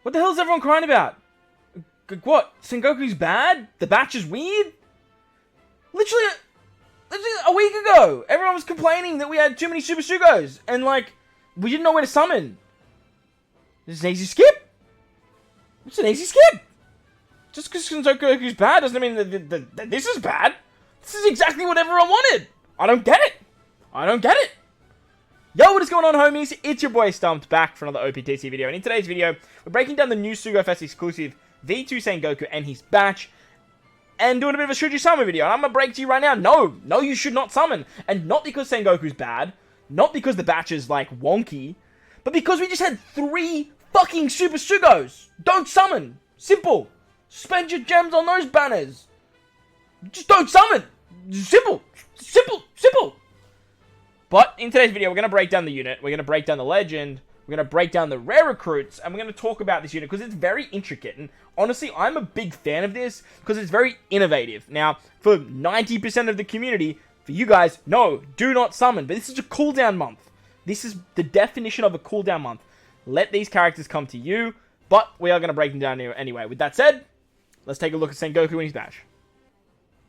What the hell is everyone crying about? What? Sengoku's bad? The batch is weird? Literally a week ago, everyone was complaining that we had too many Super Sugos, and like, we didn't know where to summon. This is an easy skip. It's an easy skip. Just because Sengoku's bad doesn't mean that this is bad. This is exactly what everyone wanted. I don't get it. I don't get it. Yo, what is going on, homies? It's your boy Stumped back for another OPTC video, and in today's video, we're breaking down the new Sugo Fest exclusive V2 Sengoku and his batch, and doing a bit of a should you summon video. And I'm gonna break to you right now, no, you should not summon. And not because Sengoku's bad, not because the batch is like wonky, but because we just had 3 fucking Super Sugos. Don't summon. Simple. Spend your gems on those banners. Just don't summon. Simple. Simple. Simple. But in today's video, we're going to break down the unit, we're going to break down the legend, we're going to break down the rare recruits, and we're going to talk about this unit because it's very intricate. And honestly, I'm a big fan of this because it's very innovative. Now, for 90% of the community, for you guys, no, do not summon. But this is a cooldown month. This is the definition of a cooldown month. Let these characters come to you, but we are going to break them down anyway. With that said, let's take a look at Sengoku and his batch.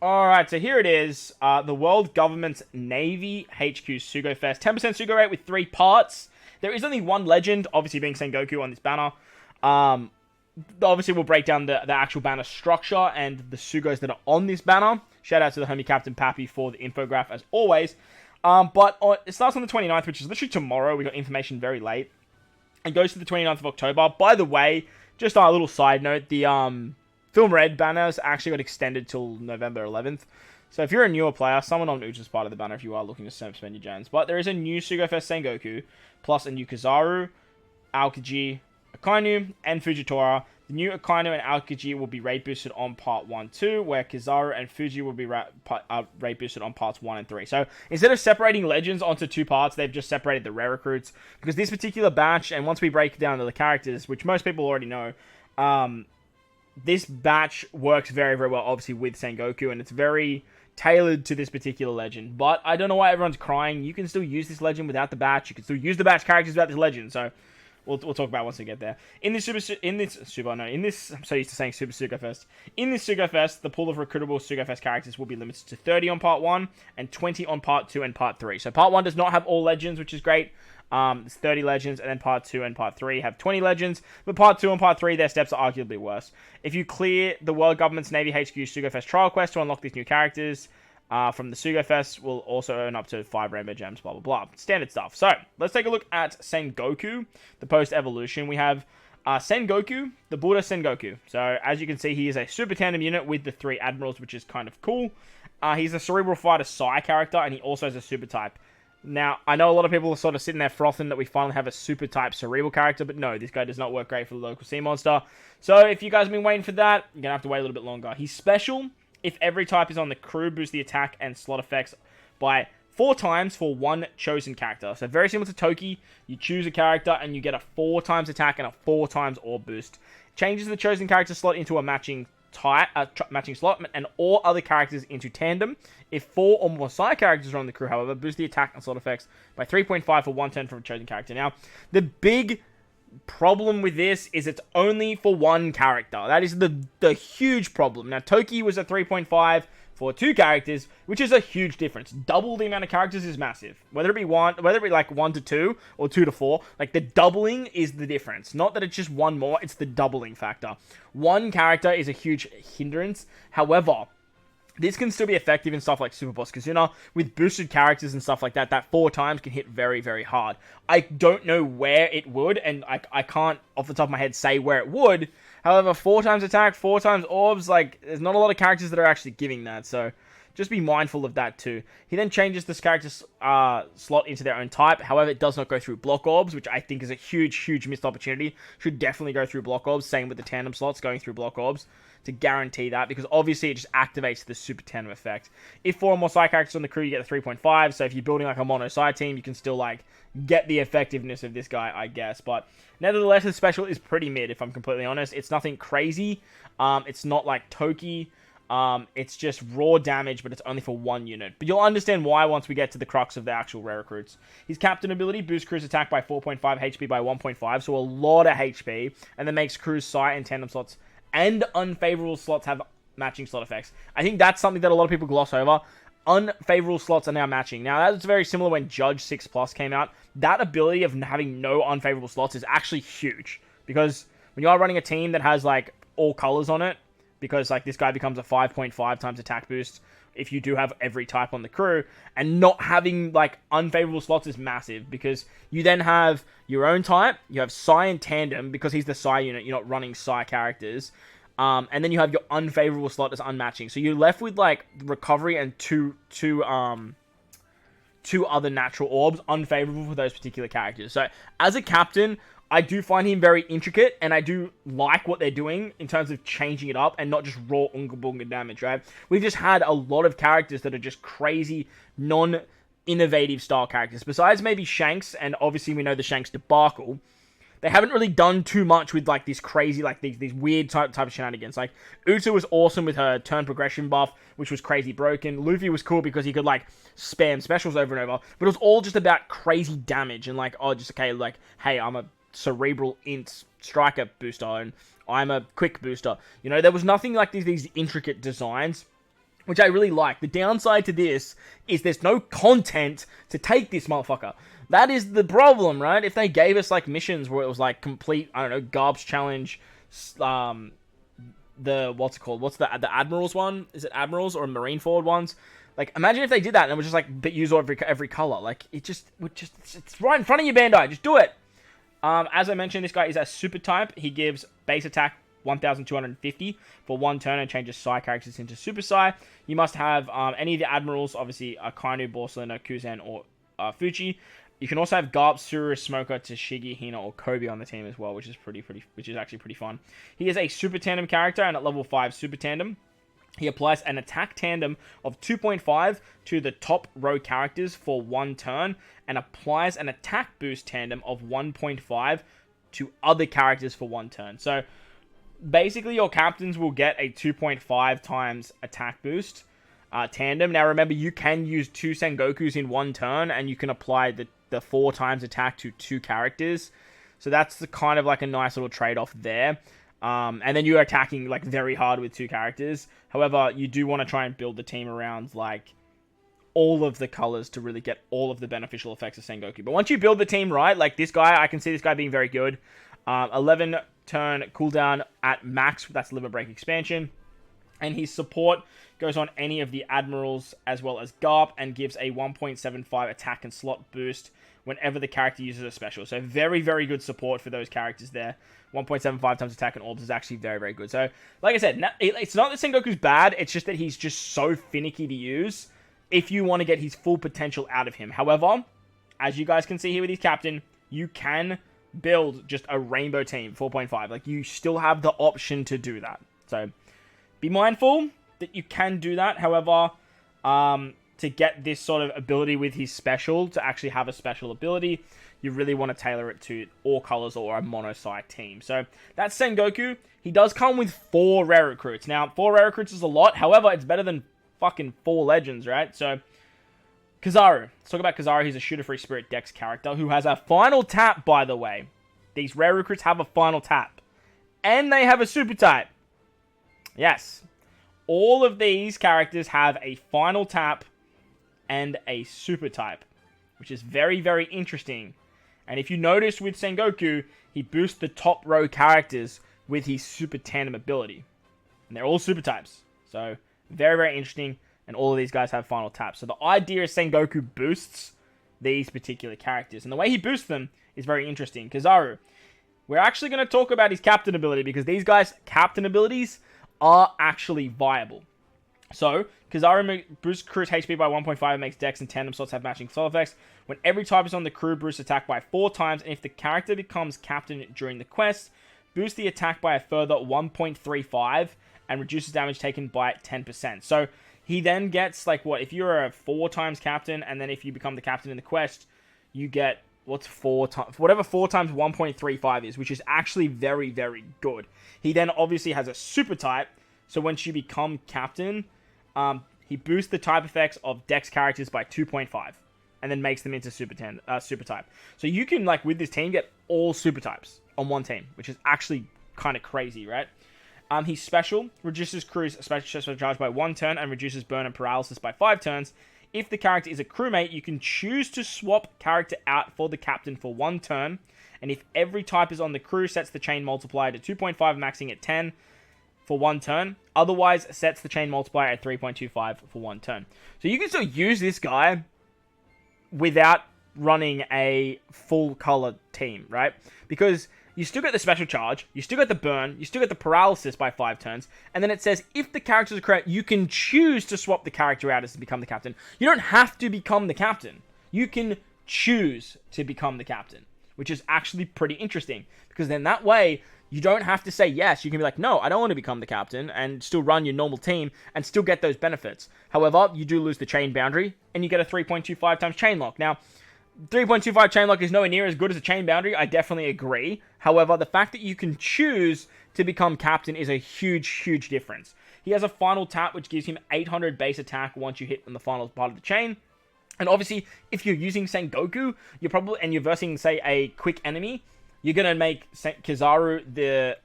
Alright, so here it is, the World Government's Navy HQ Sugo Fest. 10% Sugo rate with 3 parts. There is only one legend, obviously being Sengoku on this banner. Obviously, we'll break down the actual banner structure and the Sugos that are on this banner. Shout out to the homie Captain Papi for the infograph, as always. But it starts on the 29th, which is literally tomorrow. We got information very late. It goes to the 29th of October. By the way, just a little side note, the Film Red banners actually got extended till November 11th. So if you're a newer player, someone on Uch is part of the banner if you are looking to spend your gens. But there is a new Sugo Fest Sengoku, plus a new Kazaru, Aokiji, Akainu, and Fujitora. The new Akainu and Aokiji will be raid boosted on part 1-2, where Kazaru and Fuji will be raid boosted on parts 1 and 3. So instead of separating legends onto 2 parts, they've just separated the rare recruits. Because this particular batch, and once we break down the characters, which most people already know, this batch works very, very well, obviously, with Sengoku, and it's very tailored to this particular legend. But I don't know why everyone's crying. You can still use this legend without the batch. You can still use the batch characters without this legend. So we'll talk about it once we get there. I'm so used to saying Super Sugo Fest. In this Sugo Fest, the pool of recruitable Sugo Fest characters will be limited to 30 on part 1 and 20 on part 2 and part 3. So part 1 does not have all legends, which is great. It's 30 legends, and then part 2 and part 3 have 20 legends, but part 2 and part 3, their steps are arguably worse. If you clear the World Government's Navy HQ Sugo Fest trial quest to unlock these new characters from the Sugo Fest, will also earn up to 5 rainbow gems, blah, blah, blah. Standard stuff. So, let's take a look at Sengoku, the post-evolution. We have Sengoku, the Buddha Sengoku. So, as you can see, he is a super tandem unit with the 3 admirals, which is kind of cool. He's a Cerebral Fighter Psi character, and he also has a super type. Now, I know a lot of people are sort of sitting there frothing that we finally have a super type cerebral character, but no, this guy does not work great for the local sea monster. So, if you guys have been waiting for that, you're going to have to wait a little bit longer. He's special if every type is on the crew, boost the attack and slot effects by 4 times for 1 chosen character. So, very similar to Toki, you choose a character and you get a 4 times attack and a 4 times orb boost. Changes the chosen character slot into a matching slot, and all other characters into tandem. If 4 or more side characters are on the crew, however, boost the attack and slot effects by 3.5 for 1 turn from a chosen character. Now, the big problem with this is it's only for 1 character. That is the huge problem. Now, Toki was a 3.5 for 2 characters, which is a huge difference. Double the amount of characters is massive. Whether it be like 1 to 2 or 2 to 4, like the doubling is the difference. Not that it's just 1 more, it's the doubling factor. 1 character is a huge hindrance. However, this can still be effective in stuff like Super Boss Kazuna. With boosted characters and stuff like that, that 4 times can hit very, very hard. I don't know where it would, and I can't, off the top of my head, say where it would. However, 4 times attack, 4 times orbs, like, there's not a lot of characters that are actually giving that, so just be mindful of that too. He then changes this character's slot into their own type. However, it does not go through block orbs, which I think is a huge, huge missed opportunity. Should definitely go through block orbs. Same with the tandem slots, going through block orbs to guarantee that, because obviously it just activates the super tandem effect. If 4 or more side characters on the crew, you get the 3.5. So if you're building like a mono side team, you can still like get the effectiveness of this guy, I guess. But nevertheless, his special is pretty mid, if I'm completely honest. It's nothing crazy. It's not like Toki. It's just raw damage, but it's only for 1 unit. But you'll understand why once we get to the crux of the actual rare recruits. His captain ability boosts crew's attack by 4.5, HP by 1.5, so a lot of HP, and then makes crew's sight and tandem slots and unfavorable slots have matching slot effects. I think that's something that a lot of people gloss over. Unfavorable slots are now matching. Now, that's very similar when Judge 6 Plus came out. That ability of having no unfavorable slots is actually huge, because when you are running a team that has, like, all colors on it, because, like, this guy becomes a 5.5 times attack boost if you do have every type on the crew, and not having, like, unfavorable slots is massive, because you then have your own type, you have Psy and Tandem, because he's the Psy unit, you're not running Psy characters, and then you have your unfavorable slot as unmatching, so you're left with, like, Recovery and two other natural orbs, unfavorable for those particular characters. So, as a captain, I do find him very intricate, and I do like what they're doing in terms of changing it up and not just raw Unga Bunga damage, right? We've just had a lot of characters that are just crazy, non-innovative style characters. Besides maybe Shanks, and obviously we know the Shanks debacle, they haven't really done too much with, like, these crazy, like, these weird type of shenanigans. Like, Uta was awesome with her turn progression buff, which was crazy broken. Luffy was cool because he could, like, spam specials over and over, but it was all just about crazy damage and, like, oh, just, okay, like, hey, I'm a cerebral int striker booster and I'm a quick booster. You know, there was nothing like these intricate designs, which I really like. The downside to this is there's no content to take this motherfucker. That is the problem, right? If they gave us, like, missions where it was, like, complete, I don't know, Garbs challenge, what's it called? What's the Admirals one? Is it Admirals or Marine Forward ones? Like, imagine if they did that and it was just, like, use every color. Like, it's right in front of you, Bandai. Just do it. As I mentioned, this guy is a super type. He gives base attack 1,250 for 1 turn and changes Psy characters into Super Psy. You must have any of the Admirals, obviously Akainu, Borsalino, Kuzan, or Fuji. You can also have Garp, Suru, Smoker, Tashigi, Hina, or Kobe on the team as well, which is actually pretty fun. He is a Super Tandem character, and at level 5 Super Tandem, he applies an attack tandem of 2.5 to the top row characters for 1 turn, and applies an attack boost tandem of 1.5 to other characters for 1 turn. So, basically, your captains will get a 2.5 times attack boost tandem. Now, remember, you can use 2 Sengokus in 1 turn, and you can apply the 4 times attack to 2 characters. So, that's the kind of like a nice little trade-off there. And then you're attacking, like, very hard with 2 characters. However, you do want to try and build the team around, like, all of the colors to really get all of the beneficial effects of Sengoku. But once you build the team right, like this guy, I can see this guy being very good. 11 turn cooldown at max, that's Limit Break expansion. And his support goes on any of the Admirals as well as Garp and gives a 1.75 attack and slot boost whenever the character uses a special. So very, very good support for those characters there. 1.75 times attack and orbs is actually very, very good. So, like I said, it's not that Sengoku's bad, it's just that he's just so finicky to use if you want to get his full potential out of him. However, as you guys can see here with his captain, you can build just a rainbow team, 4.5. Like, you still have the option to do that. So, be mindful that you can do that. However, to get this sort of ability with his special, to actually have a special ability, you really want to tailor it to all colors or a mono-side team. So, that's Sengoku. He does come with 4 rare recruits. Now, 4 rare recruits is a lot. However, it's better than fucking 4 legends, right? So, Kazaru. Let's talk about Kazaru. He's a Shooter Free Spirit Dex character who has a final tap, by the way. These rare recruits have a final tap. And they have a super type. Yes. All of these characters have a final tap and a super type, which is very, very interesting. And if you notice with Sengoku, he boosts the top row characters with his super tandem ability. And they're all super types. So, very, very interesting. And all of these guys have final taps. So, the idea is Sengoku boosts these particular characters. And the way he boosts them is very interesting. Kazaru. We're actually going to talk about his captain ability, because these guys' captain abilities are actually viable. So, Kazaru boosts crew's HP by 1.5 and makes Dex and Tandem slots have matching spell effects. When every type is on the crew, boosts attack by 4 times, and if the character becomes captain during the quest, boosts the attack by a further 1.35 and reduces damage taken by 10%. So, he then gets, like, what? If you're a 4 times captain, and then if you become the captain in the quest, you get, what's 4 times? Whatever 4 times 1.35 is, which is actually very, very good. He then obviously has a super type, So once you become captain, he boosts the type effects of Dex characters by 2.5. And then makes them into super type. So you can, like, with this team, get all super types on one team, which is actually kind of crazy, right? He's special, reduces crew's special charge by 1 turn, and reduces burn and paralysis by 5 turns. If the character is a crewmate, you can choose to swap character out for the captain for 1 turn. And if every type is on the crew, sets the chain multiplier to 2.5, maxing at 10 for 1 turn. Otherwise, sets the chain multiplier at 3.25 for 1 turn. So you can still use this guy without running a full color team, right? Because you still get the special charge, you still get the burn, you still get the paralysis by 5 turns, and then it says if the characters are correct, you can choose to swap the character out as to become the captain. You don't have to become the captain. You can choose to become the captain, which is actually pretty interesting, because then that way you don't have to say yes. You can be like, no, I don't want to become the captain, and still run your normal team and still get those benefits. However, you do lose the chain boundary, and you get a 3.25 times chain lock. Now, 3.25 chain lock is nowhere near as good as a chain boundary. I definitely agree. However, the fact that you can choose to become captain is a huge, huge difference. He has a final tap, which gives him 800 base attack once you hit on the final part of the chain. And obviously, if you're using Sengoku, and you're versing, say, a quick enemy, you're going to make Kazaru the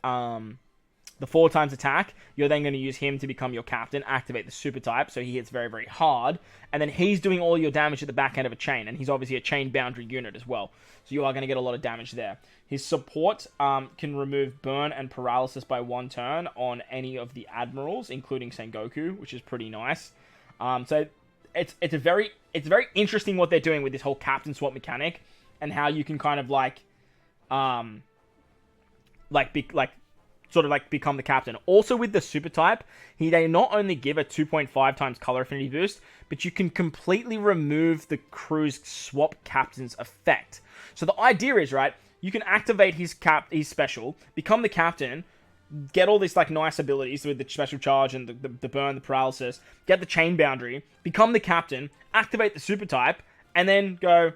4 times attack. You're then going to use him to become your captain, activate the super type, so he hits very, very hard. And then he's doing all your damage at the back end of a chain, and he's obviously a chain boundary unit as well. So you are going to get a lot of damage there. His support can remove burn and paralysis by 1 turn on any of the admirals, including Sengoku, which is pretty nice. So it's very interesting what they're doing with this whole captain swap mechanic, and how you can kind of become the captain. Also with the super type, they not only give a 2.5 times color affinity boost, but you can completely remove the crew's swap captain's effect. So the idea is, right, you can activate his special, become the captain, get all these like nice abilities with the special charge and the burn, the paralysis, get the chain boundary, become the captain, activate the super type, and then go,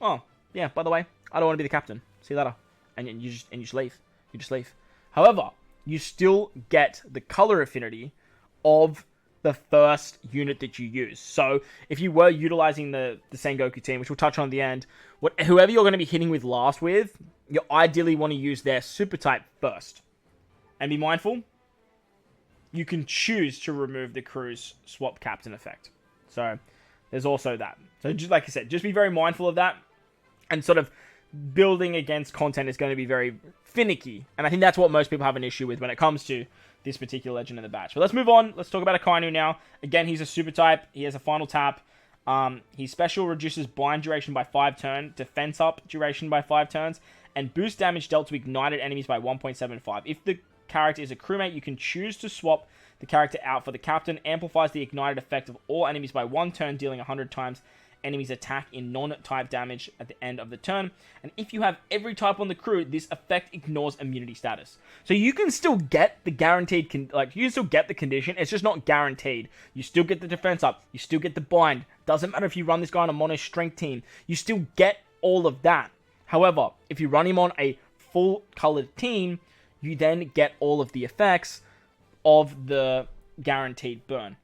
oh yeah, by the way, I don't want to be the captain. See you later. And you just leave. You just leave. However, you still get the color affinity of the first unit that you use. So if you were utilizing the Sengoku team, which we'll touch on at the end, whoever you're going to be hitting with last with, you ideally want to use their super type first. And be mindful, you can choose to remove the crew's swap captain effect. So there's also that. So just like I said, just be very mindful of that, and sort of building against content is going to be very finicky. And I think that's what most people have an issue with when it comes to this particular legend in the batch. But let's move on. Let's talk about Akainu now. Again, he's a super type. He has a final tap. His special reduces bind duration by 5 turns, defense up duration by 5 turns, and boost damage dealt to ignited enemies by 1.75. If the character is a crewmate, you can choose to swap the character out for the captain. Amplifies the ignited effect of all enemies by 1 turn, dealing 100 times enemies attack in non-type damage at the end of the turn. And if you have every type on the crew, this effect ignores immunity status. So you can still get the guaranteed, you can still get the condition, it's just not guaranteed. You still get the defense up, you still get the bind. Doesn't matter if you run this guy on a mono strength team, you still get all of that. However, if you run him on a full colored team, you then get all of the effects of the guaranteed burn.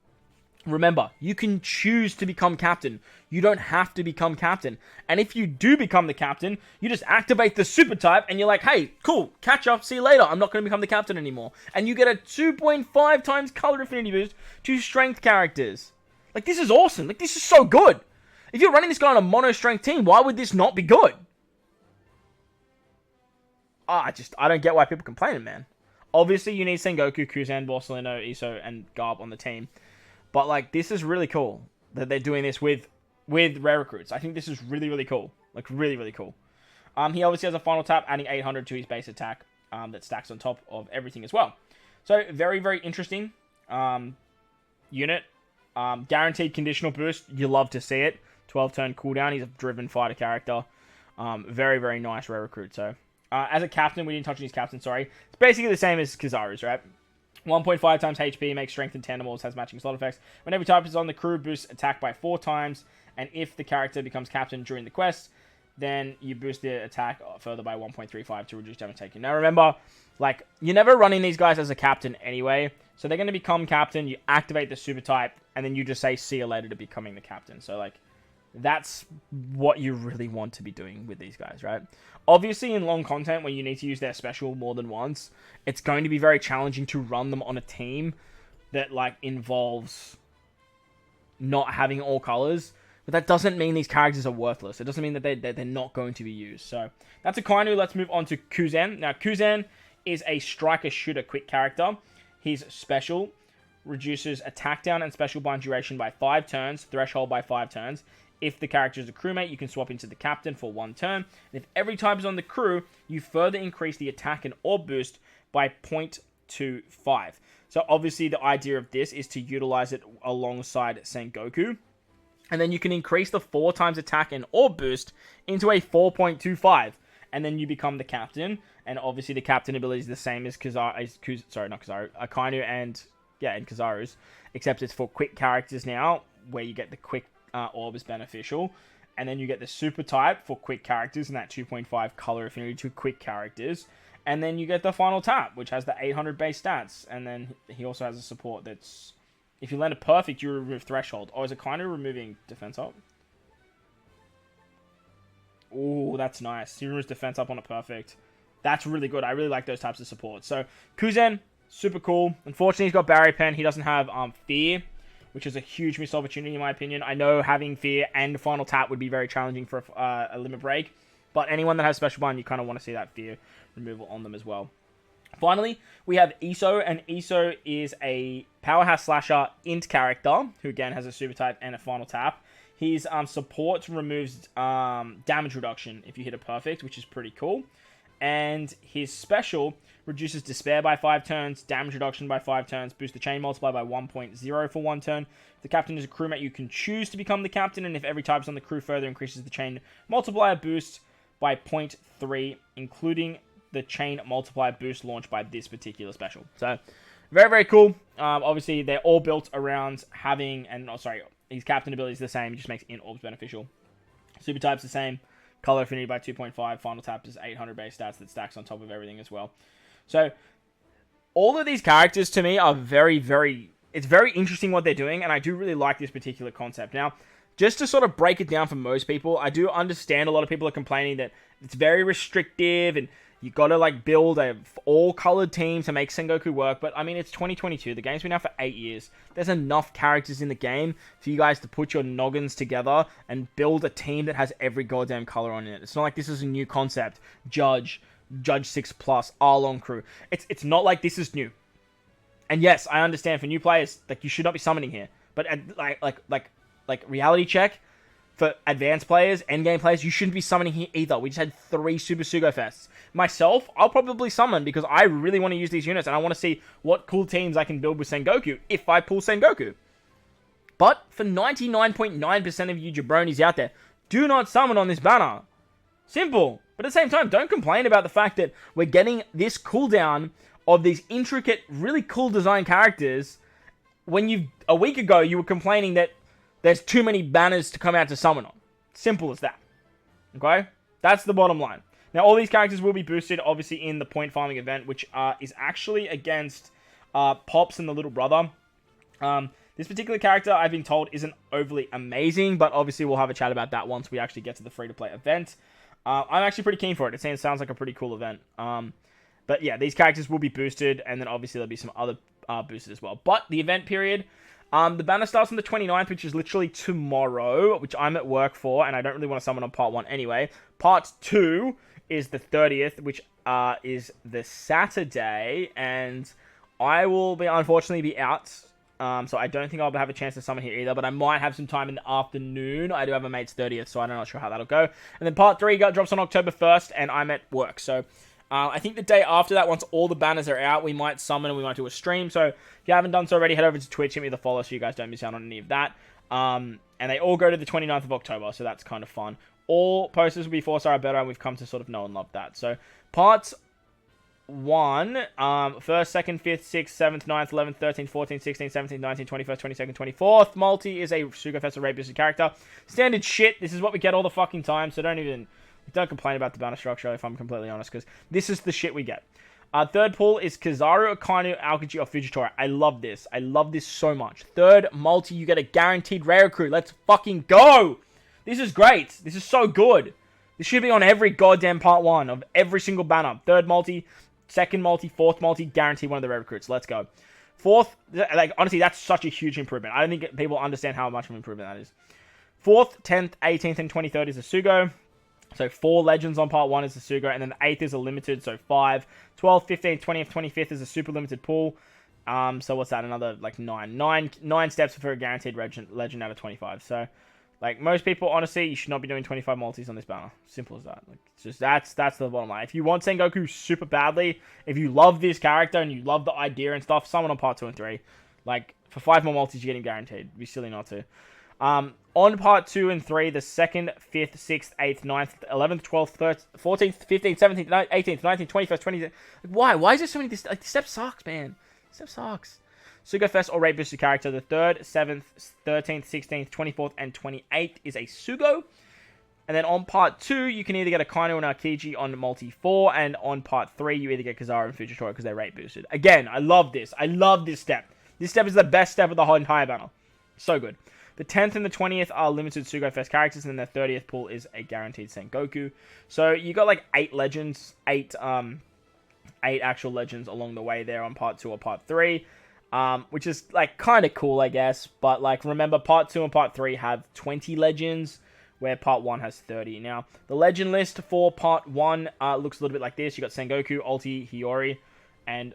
Remember, you can choose to become captain. You don't have to become captain. And if you do become the captain, you just activate the super type and you're like, hey, cool, catch up, see you later. I'm not going to become the captain anymore. And you get a 2.5 times color affinity boost to strength characters. Like, this is awesome. Like, this is so good. If you're running this guy on a mono strength team, why would this not be good? I don't get why people complaining, man. Obviously, you need Sengoku, Kuzan, Borsalino, Iso, and Garb on the team. But, like, this is really cool that they're doing this with rare recruits. I think this is really, really cool. Like, really, really cool. He obviously has a final tap, adding 800 to his base attack that stacks on top of everything as well. So, very, very interesting unit. Guaranteed conditional boost. You love to see it. 12-turn cooldown. He's a driven fighter character. Very, very nice rare recruit. So, as a captain, we didn't touch on his captain, sorry. It's basically the same as Kazaru's, right? 1.5 times HP, makes strength and tandemals, has matching slot effects. When every type is on the crew, boosts attack by 4 times. And if the character becomes captain during the quest, then you boost the attack further by 1.35 to reduce damage taken. Now remember, like, you're never running these guys as a captain anyway. So they're going to become captain, you activate the super type, and then you just say see you later to becoming the captain. So, like, that's what you really want to be doing with these guys, right? Obviously, in long content where you need to use their special more than once, it's going to be very challenging to run them on a team that, like, involves not having all colors. But that doesn't mean these characters are worthless. It doesn't mean that they're not going to be used. So, that's Akainu. Let's move on to Kuzen. Now, Kuzen is a striker-shooter quick character. His special reduces attack down and special bind duration by 5 turns, threshold by 5 turns. If the character is a crewmate, you can swap into the captain for 1 turn. And if every type is on the crew, you further increase the attack and orb boost by 0.25. So obviously the idea of this is to utilize it alongside Sengoku. And then you can increase the 4 times attack and orb boost into a 4.25. And then you become the captain. And obviously the captain ability is the same as Akainu and Kazaru's. Except it's for quick characters now, where you get the quick orb is beneficial. And then you get the super type for quick characters and that 2.5 color affinity to quick characters. And then you get the final tap, which has the 800 base stats. And then he also has a support that's... If you land a perfect, you remove threshold. Oh, is Akainu removing defense up? Ooh, that's nice. He removes defense up on a perfect. That's really good. I really like those types of support. So, Kuzen, super cool. Unfortunately, he's got Barrier Pen. He doesn't have Fear, which is a huge missed opportunity in my opinion. I know having Fear and Final Tap would be very challenging for a limit break. But anyone that has Special Bind, you kind of want to see that Fear removal on them as well. Finally, we have Iso, and Iso is a Powerhouse Slasher int character, who again has a super type and a final tap. His support removes damage reduction if you hit a perfect, which is pretty cool. And his special reduces Despair by 5 turns, damage reduction by 5 turns, boost the chain multiplier by 1.0 for 1 turn. If the captain is a crewmate, you can choose to become the captain, and if every type is on the crew, further increases the chain multiplier boost by 0.3, including the chain multiplier boost launched by this particular special. So, very, very cool. Obviously, they're all built around having, his captain ability is the same, it just makes int orbs beneficial. Super type's the same. Color affinity by 2.5. Final tap is 800 base stats that stacks on top of everything as well. So, all of these characters to me are very, very... It's very interesting what they're doing, and I do really like this particular concept. Now, just to sort of break it down for most people, I do understand a lot of people are complaining that it's very restrictive, and you gotta, like, build a all-colored team to make Sengoku work. But, I mean, it's 2022. The game's been out for 8 years. There's enough characters in the game for you guys to put your noggins together and build a team that has every goddamn color on it. It's not like this is a new concept. Judge 6+, Arlong crew. It's not like this is new. And yes, I understand for new players, like, you should not be summoning here. But, like reality check, for advanced players, endgame players, you shouldn't be summoning here either. We just had 3 Super Sugo Fests. Myself, I'll probably summon because I really want to use these units and I want to see what cool teams I can build with Sengoku if I pull Sengoku. But for 99.9% of you jabronis out there, do not summon on this banner. Simple. But at the same time, don't complain about the fact that we're getting this cooldown of these intricate, really cool design characters when a week ago you were complaining that there's too many banners to come out to summon on. Simple as that. Okay? That's the bottom line. Now, all these characters will be boosted, obviously, in the point farming event, which is actually against Pops and the little brother. This particular character, I've been told, isn't overly amazing, but obviously we'll have a chat about that once we actually get to the free-to-play event. I'm actually pretty keen for it. It sounds like a pretty cool event. But yeah, these characters will be boosted, and then obviously there'll be some other boosted as well. But the event period... the banner starts on the 29th, which is literally tomorrow, which I'm at work for, and I don't really want to summon on part 1 anyway. Part 2 is the 30th, which is the Saturday, and I will unfortunately be out, so I don't think I'll have a chance to summon here either, but I might have some time in the afternoon. I do have a mate's 30th, so I'm not sure how that'll go. And then part 3 drops on October 1st, and I'm at work, so... I think the day after that, once all the banners are out, we might summon and we might do a stream. So if you haven't done so already, head over to Twitch, hit me the follow so you guys don't miss out on any of that. And they all go to the 29th of October, so that's kind of fun. All posters will be 4-star or better, and we've come to sort of know and love that. So parts 1, 1st, 2nd, 5th, 6th, 7th, 9th, 11th, 13th, 14th, 16th, 17th, 19th, 21st, 22nd, 24th. Multi is a Sugafest Raid boosted character. Standard shit. This is what we get all the fucking time, so don't complain about the banner structure, if I'm completely honest, because this is the shit we get. Third pull is Kazaru, Akainu, Aokiji, or Fujitora. I love this. I love this so much. Third multi, you get a guaranteed rare recruit. Let's fucking go! This is great. This is so good. This should be on every goddamn part 1 of every single banner. Third multi, second multi, fourth multi, guaranteed one of the rare recruits. Let's go. Fourth, like, honestly, that's such a huge improvement. I don't think people understand how much of an improvement that is. 4th, 10th, 18th, and 23rd is a Sugo. So 4 legends on part 1 is a Sugo, and then the 8th is a limited, so 5. 12th, 15th, 20th, 25th is a super limited pool. So what's that? Another, like, 9 steps for a guaranteed legend out of 25. So, like, most people, honestly, you should not be doing 25 multis on this banner. Simple as that. Like, it's just, that's the bottom line. If you want Sengoku super badly, if you love this character and you love the idea and stuff, summon on part 2 and 3. Like, for 5 more multis, you're getting guaranteed. It'd be silly not to. On part 2 and 3, the 2nd, 5th, 6th, 8th, 9th, 11th, 12th, 13th, 14th, 15th, 17th, 18th, 19th, 21st, 20th. Like, why? Why is there so many? Like, this step sucks, man. This step sucks. Sugo Fest or Rate Booster character. The 3rd, 7th, 13th, 16th, 24th, and 28th is a Sugo. And then on part 2, you can either get a Kaino and Aokiji on multi 4, and on part 3, you either get Kazaru and Fujitora because they're rate boosted. Again, I love this. I love this step. This step is the best step of the whole entire banner. So good. The 10th and the 20th are limited Sugo Fest characters, and then the 30th pool is a guaranteed Sengoku. So you got like 8 legends, 8 actual legends along the way there on part 2 or part 3, which is like kind of cool, I guess. But like, remember, part 2 and part 3 have 20 legends, where part 1 has 30. Now, the legend list for part 1 looks a little bit like this. You got Sengoku, Ulti, Hiyori, and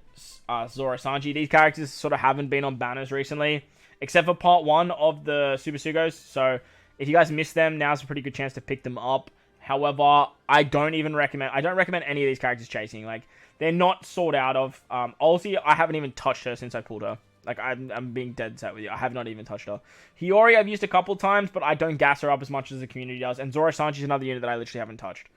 Zoro Sanji. These characters sort of haven't been on banners recently, except for part 1 of the Super Sugos. So if you guys missed them, now's a pretty good chance to pick them up. However, I don't recommend any of these characters chasing. Like, they're not sold out of. Ulti, I haven't even touched her since I pulled her. Like, I'm being dead set with you. I have not even touched her. Hiyori, I've used a couple times, but I don't gas her up as much as the community does. And Zoro Sanji is another unit that I literally haven't touched.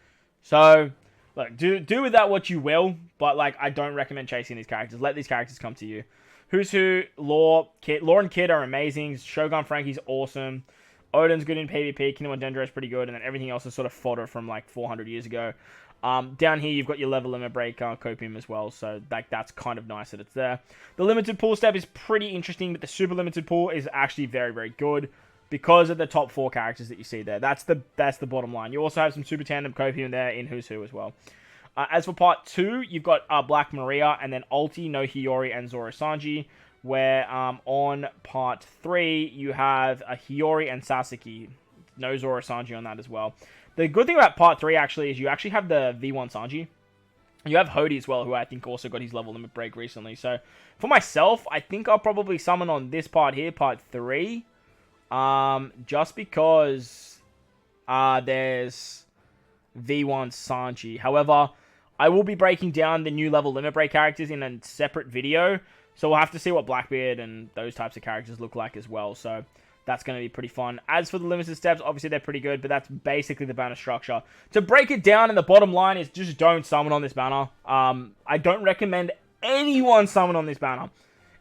So, look, do with that what you will. But, like, I don't recommend chasing these characters. Let these characters come to you. Who's Who, Law and Kid are amazing. Shogun Frankie's awesome. Odin's good in PvP. Kingdom of Dendro is pretty good. And then everything else is sort of fodder from, like, 400 years ago. Down here, you've got your level limit break copium as well, so that's kind of nice that it's there. The limited pool step is pretty interesting, but the super limited pool is actually very, very good because of the top 4 characters that you see there. That's the bottom line. You also have some super tandem copium there in Who's Who as well. As for part 2, you've got Black Maria, and then Ulti, No Hiyori, and Zoro Sanji, where on part 3, you have a Hiyori and Sasaki. No Zoro Sanji on that as well. The good thing about part 3, actually, is you actually have the V1 Sanji. You have Hody as well, who I think also got his level limit break recently. So, for myself, I think I'll probably summon on this part here, part 3. Just because there's V1 Sanji. However, I will be breaking down the new level limit break characters in a separate video. So, we'll have to see what Blackbeard and those types of characters look like as well. So, that's going to be pretty fun. As for the limited steps, obviously they're pretty good, but that's basically the banner structure. To break it down, and the bottom line is just don't summon on this banner. I don't recommend anyone summon on this banner.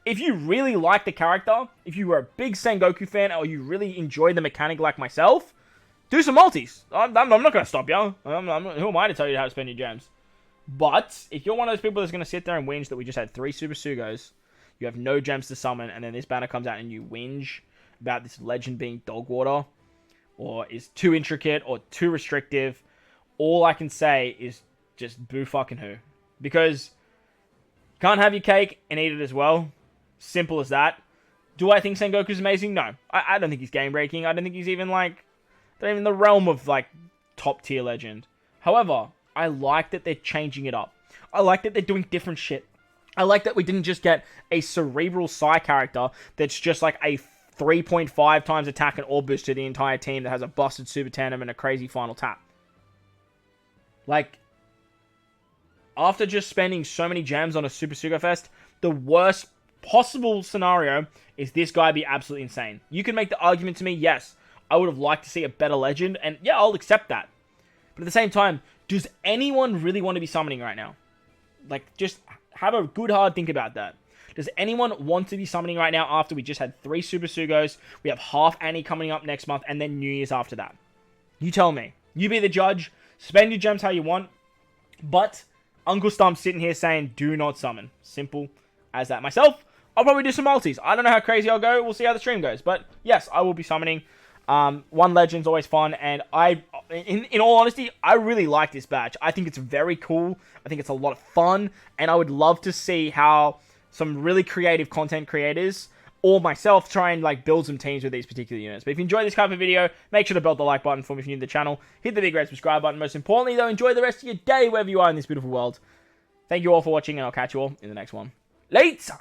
If you really like the character, if you were a big Sengoku fan, or you really enjoy the mechanic like myself, do some multis. I'm not going to stop you. Who am I to tell you how to spend your gems? But if you're one of those people that's going to sit there and whinge that we just had 3 Super Sugos, you have no gems to summon, and then this banner comes out and you whinge about this legend being dog water, or is too intricate, or too restrictive, all I can say is just boo fucking who. Because can't have your cake and eat it as well. Simple as that. Do I think Sengoku's amazing? No. I don't think he's game breaking. I don't think he's even like, not even in the realm of like top tier legend. However, I like that they're changing it up. I like that they're doing different shit. I like that we didn't just get a cerebral Psy character that's just like a 3.5 times attack and all boost to the entire team that has a busted super tandem and a crazy final tap. Like, after just spending so many gems on a Super Sugo Fest, the worst possible scenario is this guy be absolutely insane. You can make the argument to me, yes, I would have liked to see a better legend, and yeah, I'll accept that. But at the same time, does anyone really want to be summoning right now? Like, just have a good hard think about that. Does anyone want to be summoning right now after we just had 3 Super Sugos? We have half Annie coming up next month, and then New Year's after that. You tell me. You be the judge. Spend your gems how you want. But Uncle Stump sitting here saying, do not summon. Simple as that. Myself, I'll probably do some multis. I don't know how crazy I'll go. We'll see how the stream goes. But yes, I will be summoning. One Legend's always fun. And in all honesty, I really like this batch. I think it's very cool. I think it's a lot of fun. And I would love to see how some really creative content creators or myself try and like build some teams with these particular units. But if you enjoyed this type of video, make sure to belt the like button for me if you're new to the channel. Hit the big red subscribe button. Most importantly though, enjoy the rest of your day wherever you are in this beautiful world. Thank you all for watching and I'll catch you all in the next one. Later!